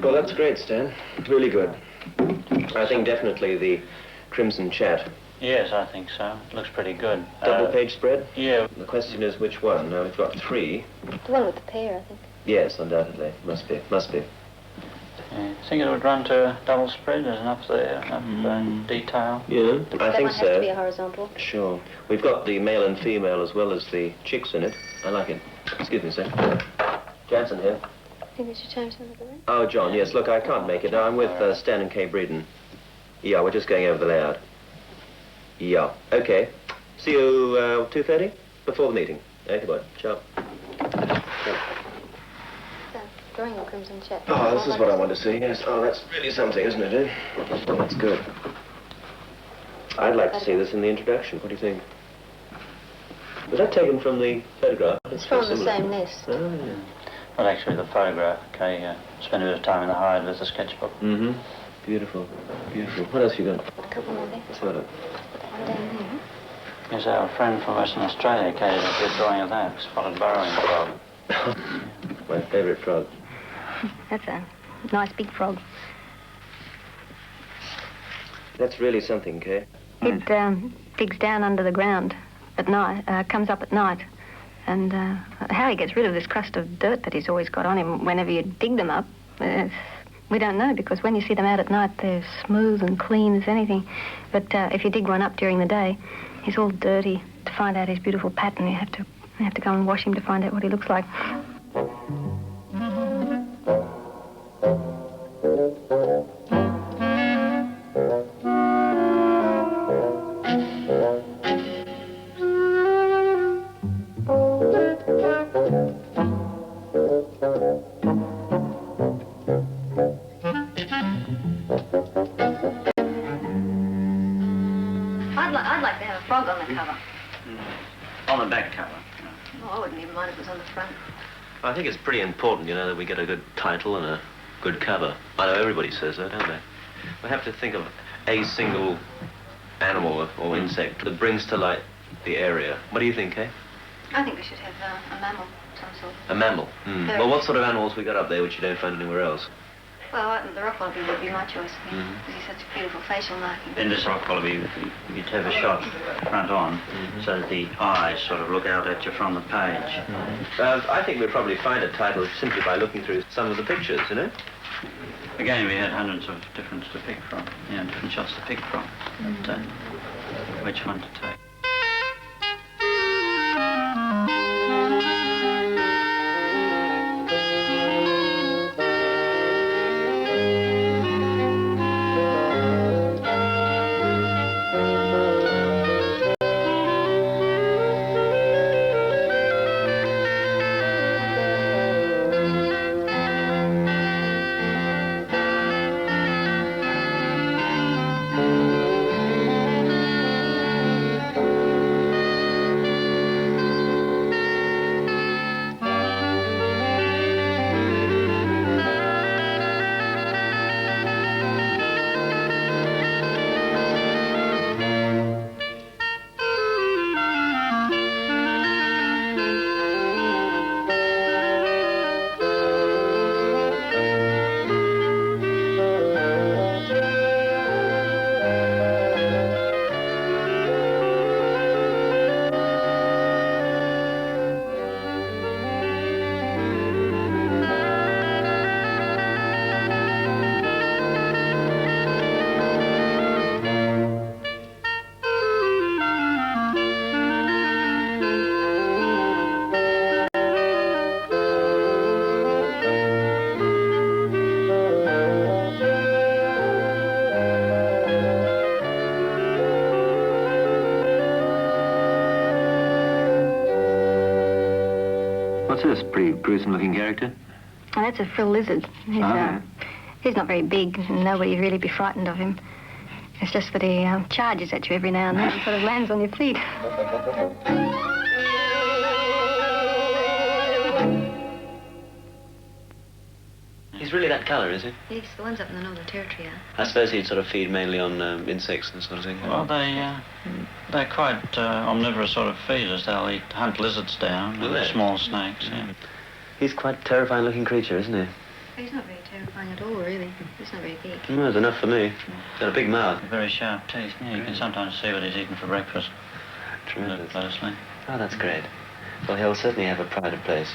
Well, that's great, Stan. Really good. I think definitely the Crimson Chat. Yes, I think so. It looks pretty good. Double-page spread? Yeah. The question is which one? Now, we've got three. The one with the pair, I think. Yes, undoubtedly. Must be. Yeah. Think it would run to a double spread? There's enough there, enough detail? Yeah, I think That so. might have to be a horizontal. Sure. We've got the male and female as well as the chicks in it. I like it. Excuse me, sir. Jansen here. I think we should change some of the room. Oh, John, yes, look, I can't make it. I'm with Stan and Kay Breeden. Yeah, we're just going over the layout. Yeah, okay. See you 2:30? Before the meeting. Okay, boy. Ciao. Drawing the Crimson Chat. Oh, this is what I want to see, yes. Oh, that's really something, isn't it, eh? That's good. I'd like to see this in the introduction. What do you think? Was that taken from the photograph? It's from the same nest. Oh, yeah. Well, actually, the photograph, okay, spent a bit of time in the hide with the sketchbook. Mm-hmm. Beautiful. Beautiful. What else you got? A couple more there. What's that? One down there. Yes, our friend from Western Australia, okay, did a good drawing of that. Spotted burrowing frog. My favourite frog. That's a nice big frog. That's really something, Kay. It digs down under the ground at night, comes up at night. And how he gets rid of this crust of dirt that he's always got on him whenever you dig them up, we don't know, because when you see them out at night, they're smooth and clean as anything. But if you dig one up during the day, he's all dirty. To find out his beautiful pattern, you have to go and wash him to find out what he looks like. I'd like to have a frog on the cover. On the back cover. Oh, I wouldn't even mind if it was on the front. I think it's pretty important, you know, that we get a good title and a good cover. I know everybody says that, don't they? We have to think of a single animal or insect that brings to light the area. What do you think, Kay? I think we should have a mammal of some sort. A mammal? Mm. Well, what sort of animals we got up there which you don't find anywhere else? Well, the rock wallaby would be my choice, because he's such a beautiful facial marking. In this rock wallaby, you'd have a shot front on, so that the eyes sort of look out at you from the page. I think we'll probably find a title simply by looking through some of the pictures, you know? Again, we had hundreds of different to pick from, different shots to pick from. But, which one to take? What's this pretty gruesome-looking character? Oh, that's a frill lizard. He's not very big, and nobody'd really be frightened of him. It's just that he charges at you every now and then and sort of lands on your feet. He's really that colour, is he? Yes, the ones up in the Northern Territory are. I suppose he'd sort of feed mainly on insects and sort of thing. Well, they're quite omnivorous sort of feeders. They'll hunt lizards down, Will they? small snakes, yeah. He's quite a terrifying-looking creature, isn't he? He's not very terrifying at all, really. He's not very big. No, it's enough for me. He's got a big mouth. Very sharp teeth. Yeah, you can sometimes see what he's eating for breakfast. Tremendous. Look closely. Oh, that's great. Well, he'll certainly have a pride of place.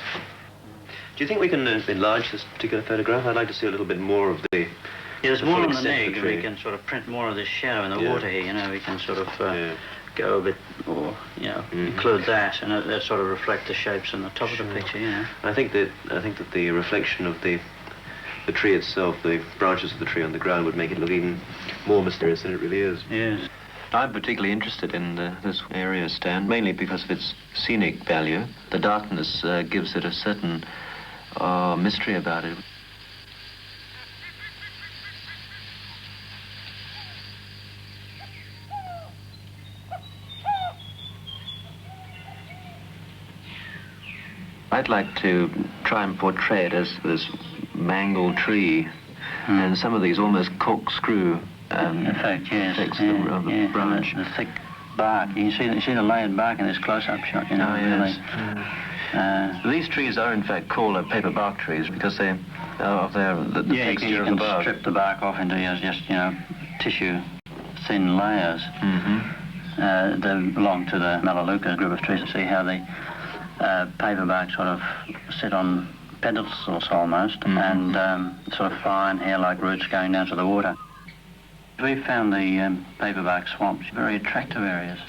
Do you think we can enlarge this particular photograph? I'd like to see a little bit more of the... Yeah, there's the more full on the extent of neck, the and we tree. can sort of print more of this shadow in the Yeah. water here, you know. We can sort of Yeah. go a bit, or, you know, include that, and that sort of reflect the shapes on the top of the picture, you know. I think that the reflection of the tree itself, the branches of the tree on the ground, would make it look even more mysterious than it really is. Yes. I'm particularly interested in this area, Stan, mainly because of its scenic value. The darkness gives it a certain mystery about it. I'd like to try and portray it as this mangled tree, and some of these almost corkscrew Effect, yes. effects Yeah, of the yeah, branch. The thick bark. You see the layered bark in this close-up shot, you know. Oh, yes. Really. These trees are in fact called paper bark trees because they are of the Yeah, texture you of the can bark. strip the bark off into just, you know, tissue thin layers. They belong to the Melaleuca group of trees. See how the paper bark sort of sit on pedestals almost, and sort of fine hair-like roots going down to the water. We found the paperbark swamps very attractive areas.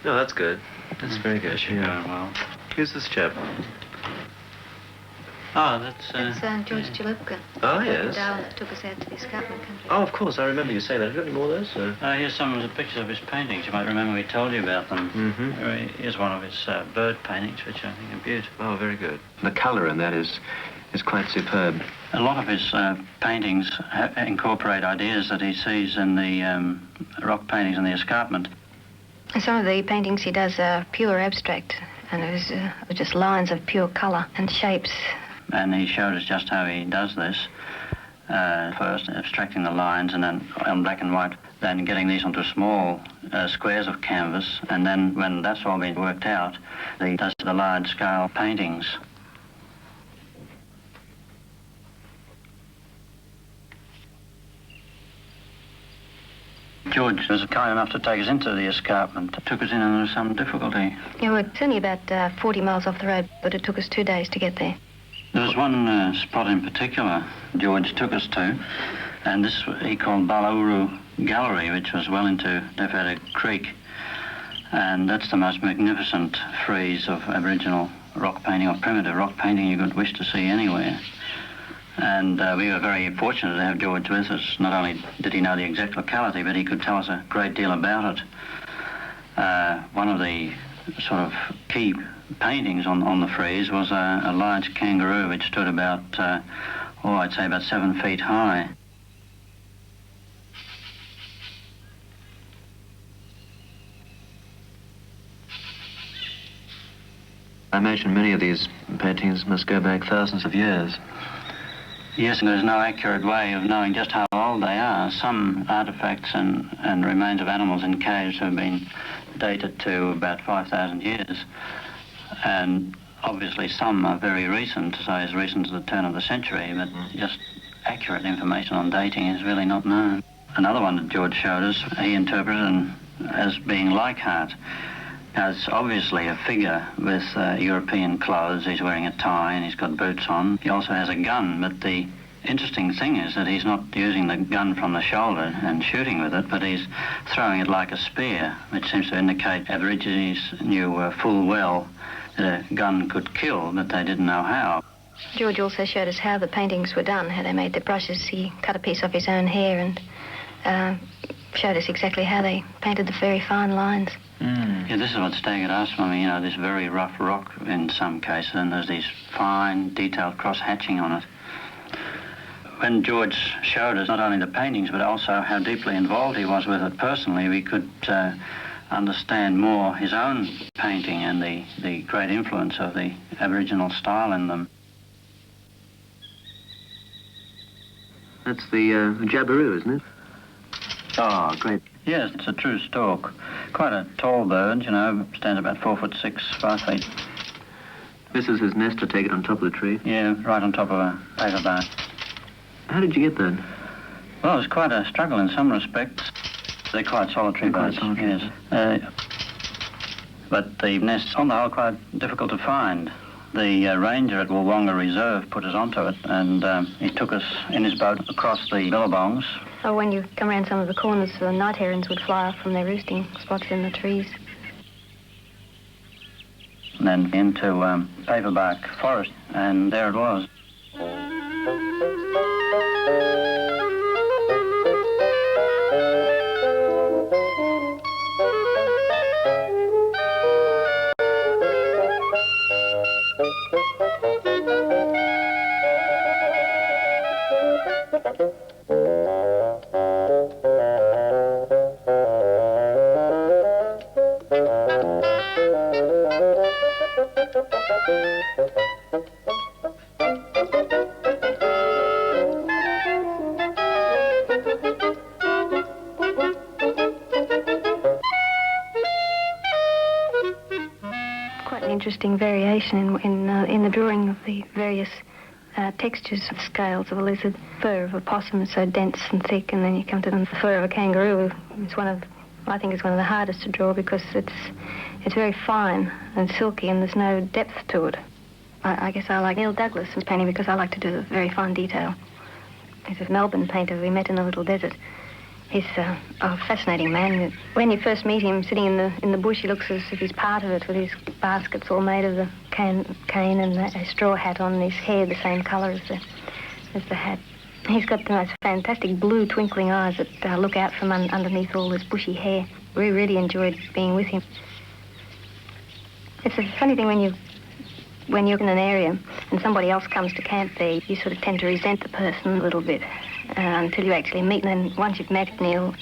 No, that's good. That's very good. Yes, you're going well. Who's this chap? Oh, that's... It's George Jalupka. Oh, yes. Darwin that took us out to the escarpment country. Oh, of course, I remember you saying that. Have you got any more of those? Here's some of the pictures of his paintings. You might remember we told you about them. Here's one of his bird paintings, which I think are beautiful. Oh, very good. The colour in that is quite superb. A lot of his paintings incorporate ideas that he sees in the rock paintings in the escarpment. Some of the paintings he does are pure abstract, and it was just lines of pure colour and shapes. And he showed us just how he does this. First abstracting the lines, and then on black and white, then getting these onto small squares of canvas, and then when that's all been worked out, he does the large-scale paintings. George was kind enough to take us into the escarpment. Took us in under some difficulty. Yeah, we're only about 40 miles off the road, but it took us 2 days to get there. There was one spot in particular George took us to, and this he called Baloru Gallery, which was well into Defada Creek. And that's the most magnificent frieze of Aboriginal rock painting, or primitive rock painting, you could wish to see anywhere. And we were very fortunate to have George with us. Not only did he know the exact locality, but he could tell us a great deal about it. One of the sort of key paintings on the frieze was a large kangaroo which stood about, I'd say about 7 feet high. I imagine many of these paintings must go back thousands of years. Yes, and there's no accurate way of knowing just how old they are. Some artefacts and remains of animals in caves have been dated to about 5,000 years. And obviously some are very recent, so as recent as the turn of the century, but just accurate information on dating is really not known. Another one that George showed us, he interpreted as being Leichhardt. Has obviously a figure with European clothes. He's wearing a tie and he's got boots on. He also has a gun, but the interesting thing is that he's not using the gun from the shoulder and shooting with it, but he's throwing it like a spear, which seems to indicate Aborigines knew full well that a gun could kill, but they didn't know how. George also showed us how the paintings were done, how they made the brushes. He cut a piece off his own hair and showed us exactly how they painted the very fine lines. Yeah, this is what staggered us. I mean, you know, this very rough rock in some cases, and there's these fine, detailed cross-hatching on it. When George showed us not only the paintings, but also how deeply involved he was with it personally, we could understand more his own painting and the great influence of the Aboriginal style in them. That's the jabiru, isn't it? Oh, great. Yes, it's a true stork. Quite a tall bird, you know, stands about 4'6", 5 feet. This is his nest, to take it on top of the tree? Yeah, right on top of a paper bar. How did you get that? Well, it's quite a struggle in some respects. They're quite solitary birds, yes. But the nest's on the whole quite difficult to find. The ranger at Wollonga Reserve put us onto it, and he took us in his boat across the billabongs. Oh, when you come around some of the corners, the night herons would fly off from their roosting spots in the trees. And then into paperbark forest, and there it was. Interesting variation in the drawing of the various textures of scales of a lizard. Fur of a possum is so dense and thick, and then you come to the fur of a kangaroo. I think it's one of the hardest to draw because it's very fine and silky, and there's no depth to it. I guess I like Neil Douglas's painting because I like to do the very fine detail. He's a Melbourne painter we met in the little desert. He's a fascinating man. When you first meet him sitting in the bush, he looks as if he's part of it, with his baskets all made of the cane and a straw hat on, his hair the same colour as the hat. He's got the most fantastic blue twinkling eyes that look out from underneath all this bushy hair. We really enjoyed being with him. It's a funny thing when you're in an area and somebody else comes to camp there, you sort of tend to resent the person a little bit. Until you actually meet, and then once you've met Neil,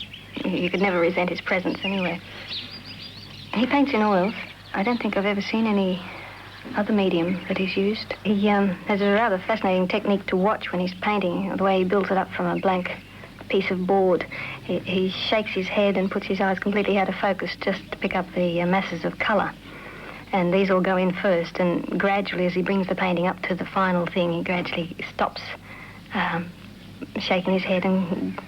you could never resent his presence anywhere. He paints in oils. I don't think I've ever seen any other medium that he's used. He has a rather fascinating technique to watch when he's painting, the way he builds it up from a blank piece of board. He shakes his head and puts his eyes completely out of focus just to pick up the masses of colour. And these all go in first, and gradually, as he brings the painting up to the final thing, he gradually stops shaking his head and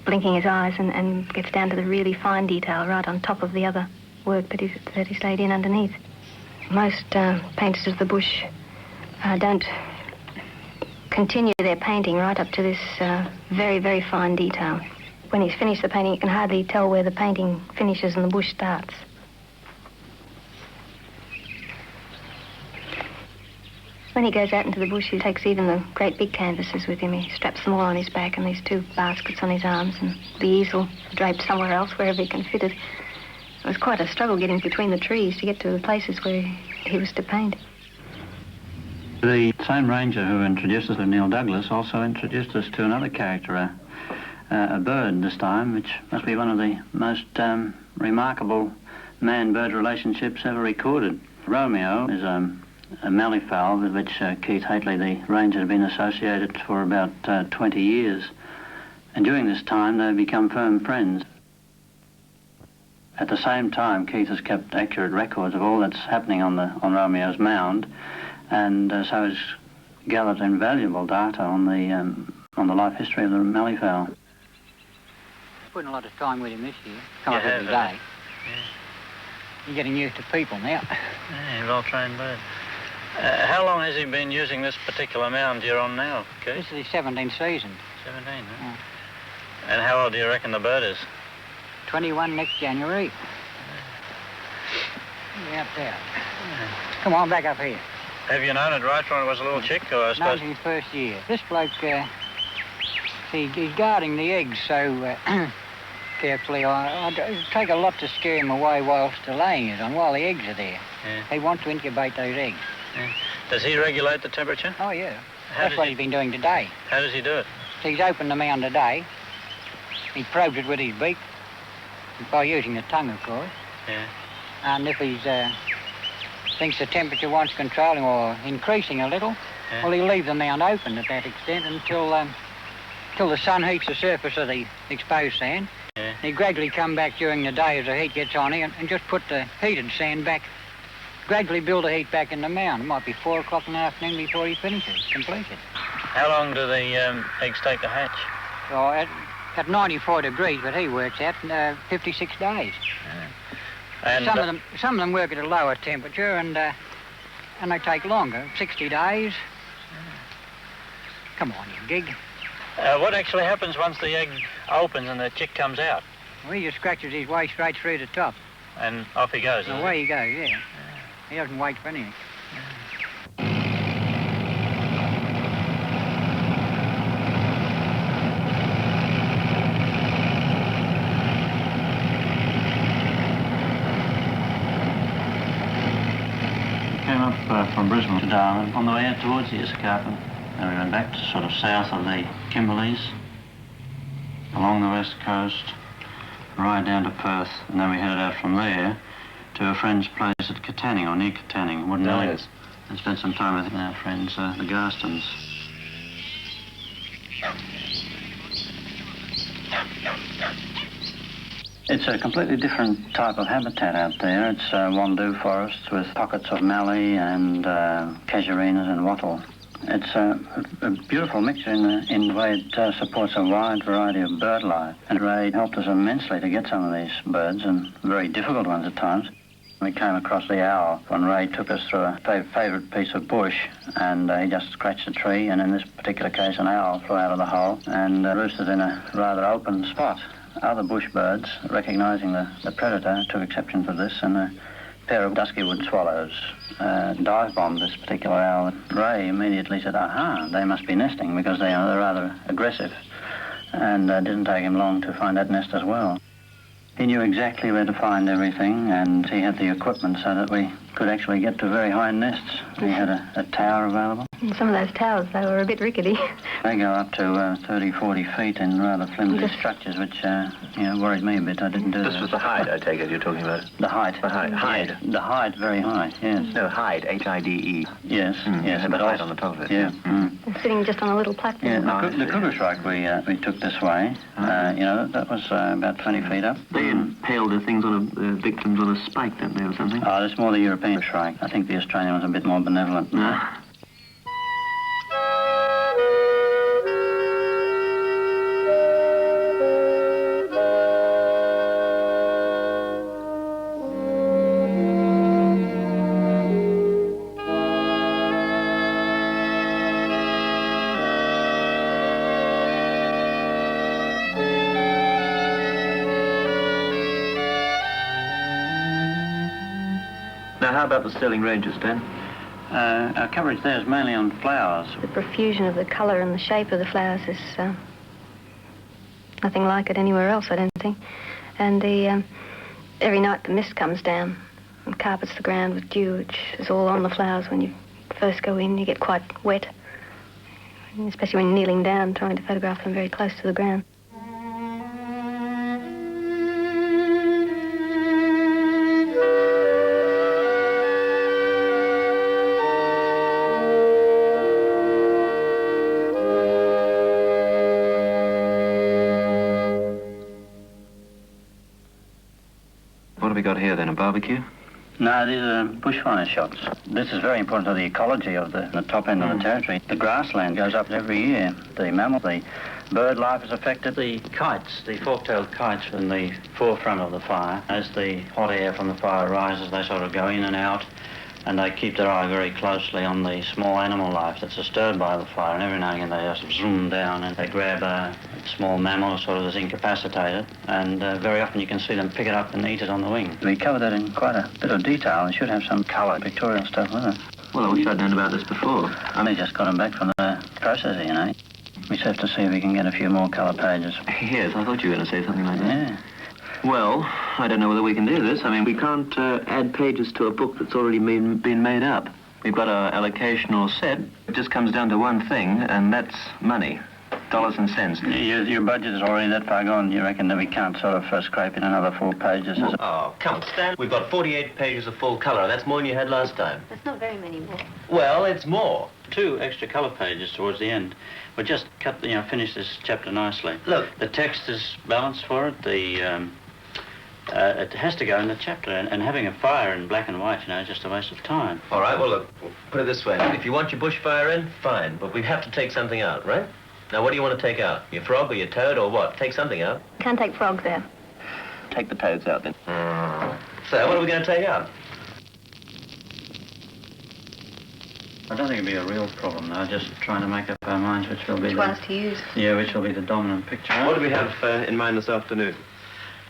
blinking his eyes and gets down to the really fine detail right on top of the other work that he's laid in underneath. Most painters of the bush don't continue their painting right up to this very, very fine detail. When he's finished the painting, you can hardly tell where the painting finishes and the bush starts. When he goes out into the bush, he takes even the great big canvases with him. He straps them all on his back and these two baskets on his arms and the easel draped somewhere else, wherever he can fit it. It was quite a struggle getting between the trees to get to the places where he was to paint. The same ranger who introduced us to Neil Douglas also introduced us to another character, a bird this time, which must be one of the most remarkable man-bird relationships ever recorded. Romeo is a malleefowl with which Keith Hately, the ranger, had been associated for about 20 years. And during this time, they've become firm friends. At the same time, Keith has kept accurate records of all that's happening on Romeo's mound, and so has gathered invaluable data on the life history of the malleefowl. Putting a lot of time with him this year. Come up every day. Yeah. You're getting used to people now. Yeah, well-trained bird. How long has he been using this particular mound you're on now, Keith? This is his 17th season. 17, huh? Yeah. And how old do you reckon the bird is? 21 next January. Yeah, out there. Yeah. Come on, back up here. Have you known it right from it was a little chick, or I suppose? No, his first year. This bloke, he's guarding the eggs so carefully. It'd take a lot to scare him away whilst the laying is on, while the eggs are there. Yeah. He wants to incubate those eggs. Yeah. Does he regulate the temperature? Oh, yeah. That's what he's been doing today. How does he do it? He's opened the mound today. He probes it with his beak, by using the tongue, of course. Yeah. And if he thinks the temperature wants controlling or increasing a little, yeah, well, he'll leave the mound open to that extent until the sun heats the surface of the exposed sand. Yeah. He gradually come back during the day as the heat gets on here and just put the heated sand back, gradually build the heat back in the mound. It might be 4 o'clock in the afternoon before he finishes, completed. How long do the eggs take to hatch? Oh, at 94 degrees, but he works at 56 days. Yeah. And some of them work at a lower temperature, and they take longer, 60 days. Come on, you gig. What actually happens once the egg opens and the chick comes out? Well, he just scratches his way straight through the top. And off he goes. And away he goes, yeah. He doesn't wait for anything. From Brisbane to Darwin, on the way out towards the escarpment. And we went back to sort of south of the Kimberleys, along the west coast, right down to Perth, and then we headed out from there to a friend's place at Katanning, or near Katanning, Wooden Elliot, and spent some time with our friends, the Garstons. It's a completely different type of habitat out there. It's wandoo forests with pockets of mallee and casuarinas and wattle. It's a beautiful mixture in the way it supports a wide variety of bird life. And Ray helped us immensely to get some of these birds, and very difficult ones at times. We came across the owl when Ray took us through a favourite piece of bush, and he just scratched a tree, and in this particular case an owl flew out of the hole and roosted in a rather open spot. Other bush birds, recognising the predator, took exception to this, and a pair of dusky-wood swallows dive-bombed this particular owl. Ray immediately said, aha, they must be nesting, because they're rather aggressive, and it didn't take him long to find that nest as well. He knew exactly where to find everything, and he had the equipment so that we could actually get to very high nests. He had a tower available. And some of those towers, they were a bit rickety. They go up to 30, 40 feet in rather flimsy structures, which worried me a bit. I didn't do This was the hide, I take it, you're talking about? The height. The height. Hide. Yeah, the height, very high, yes. No, hide, H-I-D-E. Yes, yes. And the height on the top of it. Yeah. Sitting just on a little platform. Yeah, the cuckoo shrike we took this way. That was about 20 feet up. They impaled the things on victims on a spike, don't they, or something? Oh, that's more the European shrike. I think the Australian was a bit more benevolent. Now, how about the Stirling Ranges, Dan? Our coverage there is mainly on flowers. The profusion of the colour and the shape of the flowers is nothing like it anywhere else, I don't think. And every night the mist comes down and carpets the ground with dew, which is all on the flowers. When you first go in, you get quite wet, especially when you're kneeling down trying to photograph them very close to the ground. got here then, a barbecue? No, these are bushfire shots. This is very important to the ecology of the top end of the territory. The grassland goes up every year. The mammal, the bird life is affected. The kites, the fork-tailed kites in the forefront of the fire. As the hot air from the fire rises, they sort of go in and out, and they keep their eye very closely on the small animal life that's disturbed by the fire, and every now and again they just zoom down and they grab a small mammal sort of that's incapacitated, and very often you can see them pick it up and eat it on the wing. We covered that in quite a bit of detail. It should have some colour, pictorial stuff with it. Well, I wish I'd known about this before. I only just got them back from the processor, you know. We just have to see if we can get a few more colour pages. Yes, I thought you were going to say something like that. Yeah. Well, I don't know whether we can do this. I mean, we can't add pages to a book that's already been made up. We've got our allocation all set. It just comes down to one thing, and that's money. Dollars and cents. Your budget is already that far gone. You reckon that we can't sort of scrape in another 4 pages? Oh, come on, Stan. We've got 48 pages of full colour, and that's more than you had last time. That's not very many more. Well, it's more. 2 extra colour pages towards the end. We'll just finish this chapter nicely. Look. The text is balanced for it. It has to go in the chapter, and having a fire in black and white, is just a waste of time. All right, well, look, put it this way. If you want your bushfire in, fine, but we have to take something out, right? Now, what do you want to take out? Your frog or your toad or what? Take something out. Can't take frogs out. Take the toads out, then. So, what are we going to take out? I don't think it'll be a real problem, though. Just trying to make up our minds which will be Which ones to use? Yeah, which will be the dominant picture. What do we have in mind this afternoon?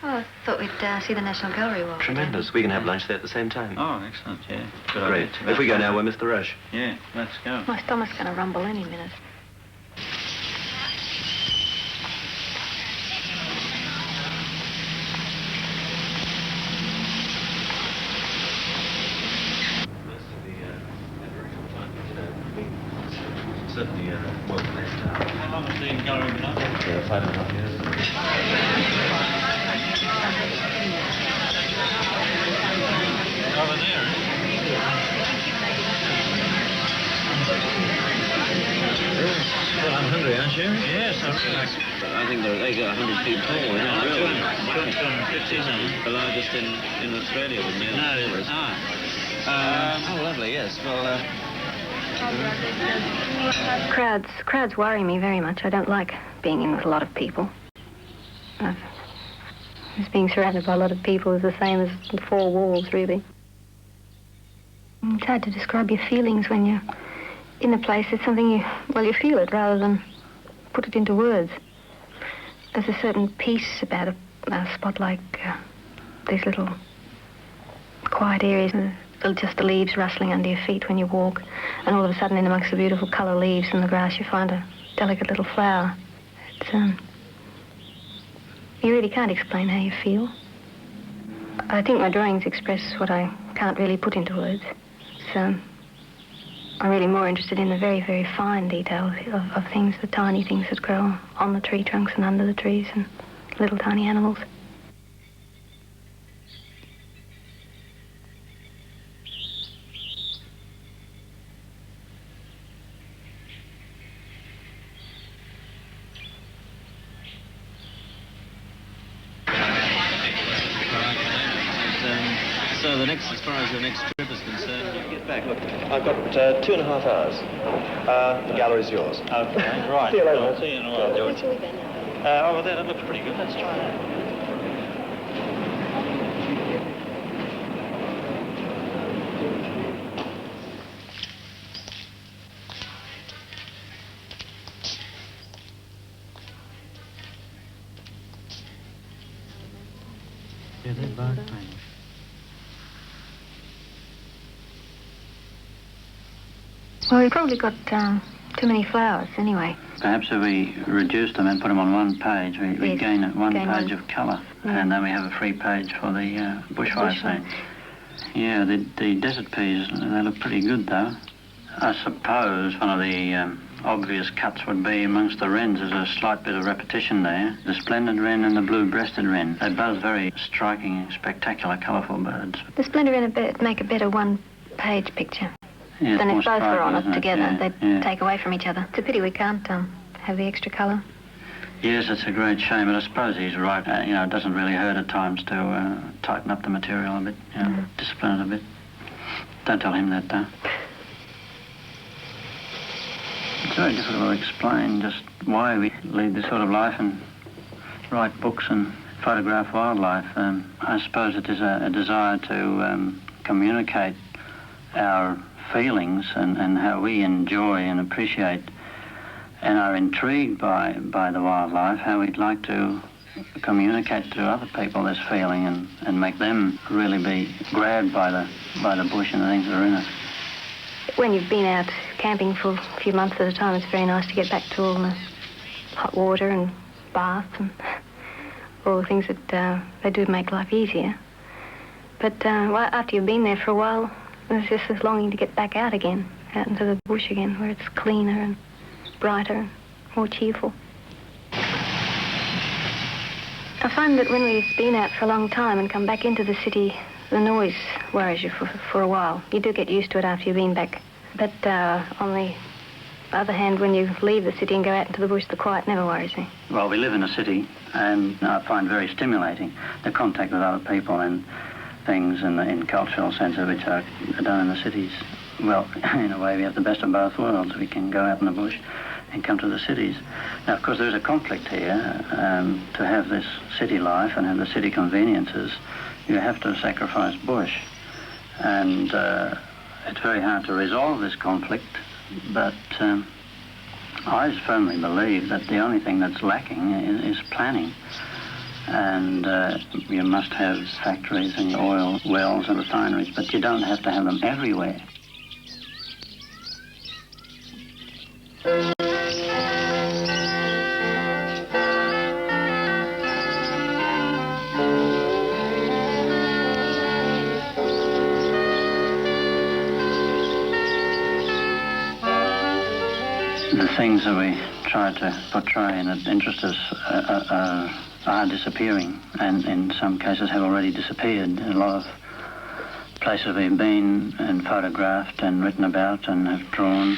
Oh, I thought we'd see the National Gallery while Tremendous. We can have lunch there at the same time. Oh, excellent, yeah. Good Great. idea. If we go now, we'll miss the rush. Yeah, let's go. My stomach's going to rumble any minute. Certainly well planned out. How long has the gallery been open? 5.5 years. Over there, Well, I'm hungry, aren't you? Yes, I realise. I think they got 100 feet tall. Isn't it? 250 something. The largest in Australia with male. No, flowers. Oh, lovely, yes. Well, Crowds worry me very much. I don't like being in with a lot of people. Just being surrounded by a lot of people is the same as the 4 walls, really. It's hard to describe your feelings when you're in a place. It's something you feel it rather than put it into words. There's a certain peace about a spot like these little quiet areas. Just the leaves rustling under your feet when you walk, and all of a sudden in amongst the beautiful colour leaves and the grass you find a delicate little flower. It's you really can't explain how you feel. I think my drawings express what I can't really put into words. So I'm really more interested in the very, very fine details of things, the tiny things that grow on the tree trunks and under the trees, and little tiny animals. so as far as your next trip is concerned, you can get back. Look, I've got 2.5 hours. The gallery's yours. Okay, right. See you later. I'll see you in a while, George. Over there, that looks pretty good. Let's try that. Yeah, they're both fine. Well, we probably got too many flowers anyway. Perhaps if we reduce them and put them on one page, we Yes, gain one gain page one. of colour, Yeah. and then we have a free page for the bushfire scene. Yeah, the desert peas, they look pretty good though. I suppose one of the obvious cuts would be amongst the wrens. There's a slight bit of repetition there. The splendid wren and the blue-breasted wren. They're both very striking, spectacular, colourful birds. The splendor in a bit make a better one-page picture. Yeah, it's Then more if both were on striking, it isn't together, Yeah, they'd yeah. take away from each other. It's a pity we can't have the extra colour. Yes, it's a great shame, but I suppose he's right. It doesn't really hurt at times to tighten up the material a bit, discipline it a bit. Don't tell him that, though. It's very difficult to explain just why we lead this sort of life and write books and photograph wildlife. I suppose it is a desire to communicate our feelings and how we enjoy and appreciate and are intrigued by the wildlife, how we'd like to communicate to other people this feeling and make them really be grabbed by the bush and the things that are in it. When you've been out camping for a few months at a time, it's very nice to get back to all the hot water and baths and all the things that they do make life easier. But after you've been there for a while, there's just this longing to get back out again, out into the bush again, where it's cleaner and brighter and more cheerful. I find that when we've been out for a long time and come back into the city, the noise worries you for a while. You do get used to it after you've been back. But on the other hand, when you leave the city and go out into the bush, the quiet never worries me. Well, we live in a city, and I find very stimulating the contact with other people and things in cultural sense, which are done in the cities. Well, in a way, we have the best of both worlds. We can go out in the bush and come to the cities. Now, of course, there's a conflict here. To have this city life and have the city conveniences, you have to sacrifice bush. And it's very hard to resolve this conflict, but I firmly believe that the only thing that's lacking is planning. And you must have factories and oil wells and refineries, but you don't have to have them everywhere. The things that we try to portray and that interest us are disappearing, and in some cases have already disappeared. In a lot of places we've been and photographed and written about and have drawn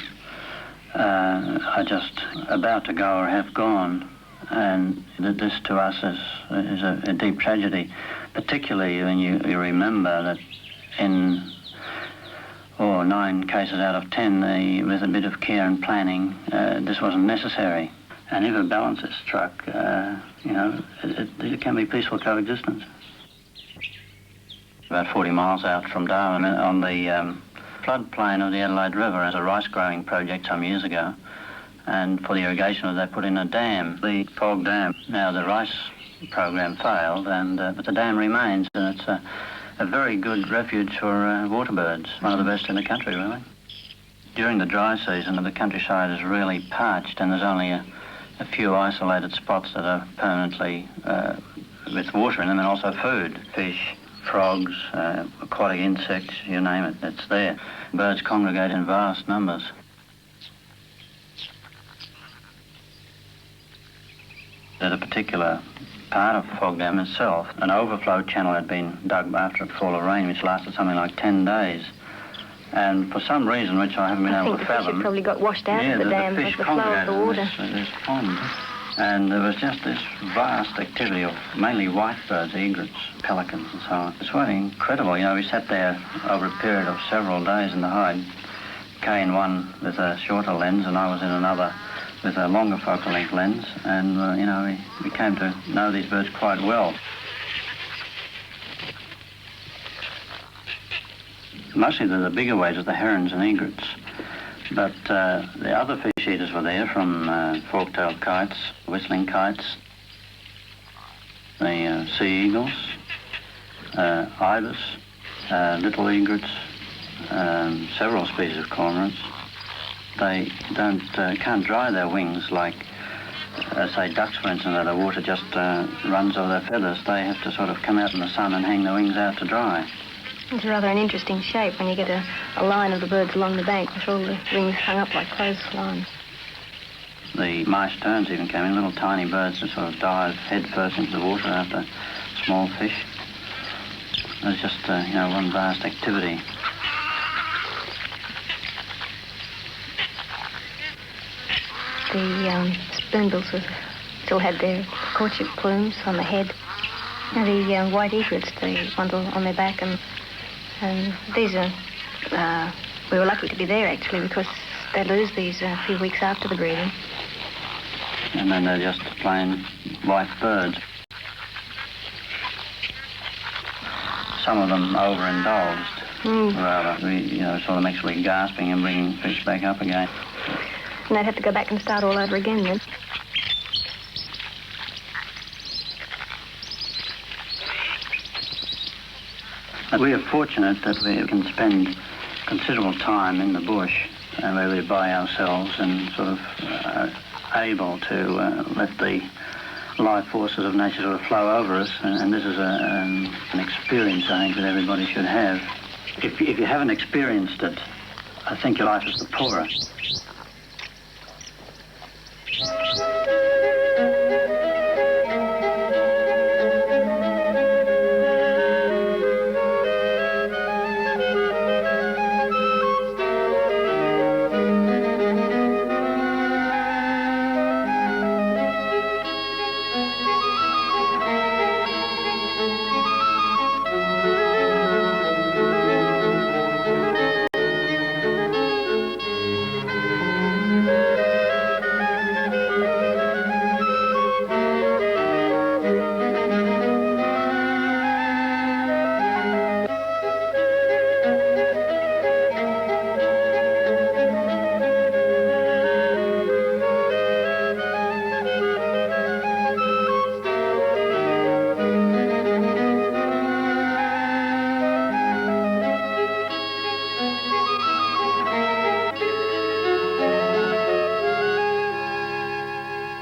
are just about to go or have gone, and this to us is a deep tragedy, particularly when you remember that in 9 cases out of 10, with a bit of care and planning, this wasn't necessary. And if a balance is struck, it can be peaceful coexistence. About 40 miles out from Darwin, on the floodplain of the Adelaide River, as a rice growing project some years ago, and for the irrigation of that, put in a dam, the Fog Dam. Now the rice program failed, but the dam remains, and it's a very good refuge for waterbirds, one of the best in the country, really. During the dry season, the countryside is really parched, and there's only a few isolated spots that are permanently with water in them, and also food, fish, frogs, aquatic insects, you name it, it's there. Birds congregate in vast numbers. At a particular part of Fog Dam itself, an overflow channel had been dug after a fall of rain, which lasted something like 10 days. And for some reason, which I haven't been able to fathom... The fish probably got washed out of the dam with the flow of the water. This pond. And there was just this vast activity of mainly white birds, egrets, pelicans and so on. It's quite incredible. We sat there over a period of several days in the hide. Kay in one with a shorter lens, and I was in another with a longer focal length lens. And, we came to know these birds quite well. Mostly the bigger waders, the herons and egrets. But the other fish eaters were there, from fork-tailed kites, whistling kites, the sea eagles, ibis, little egrets, several species of cormorants. They can't dry their wings like, say, ducks, for instance, where the water just runs over their feathers. They have to sort of come out in the sun and hang their wings out to dry. It's rather an interesting shape when you get a line of the birds along the bank with all the wings hung up like clotheslines. The marsh terns even came in, little tiny birds that sort of dive head first into the water after small fish. It was just, one vast activity. The spoonbills with still had their courtship plumes on the head. And the white egrets, the ones on their back, and these are, we were lucky to be there actually because they lose these a few weeks after the breeding. And then they're just plain white birds. Some of them overindulged, rather. Sort of makes me gasping and bringing fish back up again. And they'd have to go back and start all over again then. We are fortunate that we can spend considerable time in the bush where we're by ourselves and sort of able to let the life forces of nature sort of flow over us, and this is an experience I think that everybody should have. If you haven't experienced it, I think your life is the poorer.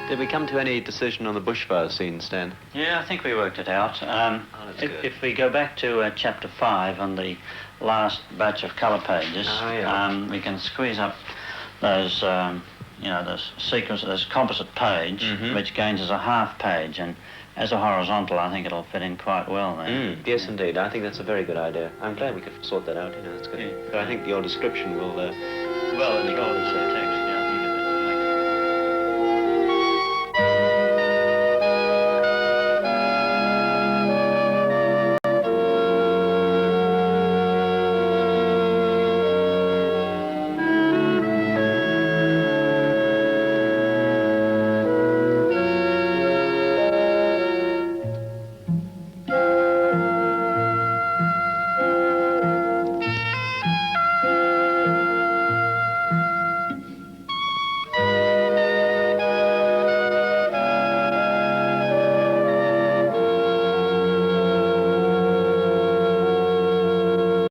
Did we come to any decision on the bushfire scene, Stan? Yeah, I think we worked it out. If we go back to chapter 5 on the last batch of colour pages, we can squeeze up those, those sequence, those composite page, which gains as a half page, and as a horizontal, I think it'll fit in quite well there. Yes, indeed. I think that's a very good idea. I'm glad we could sort that out. That's good. Yeah. But I think your description will, well,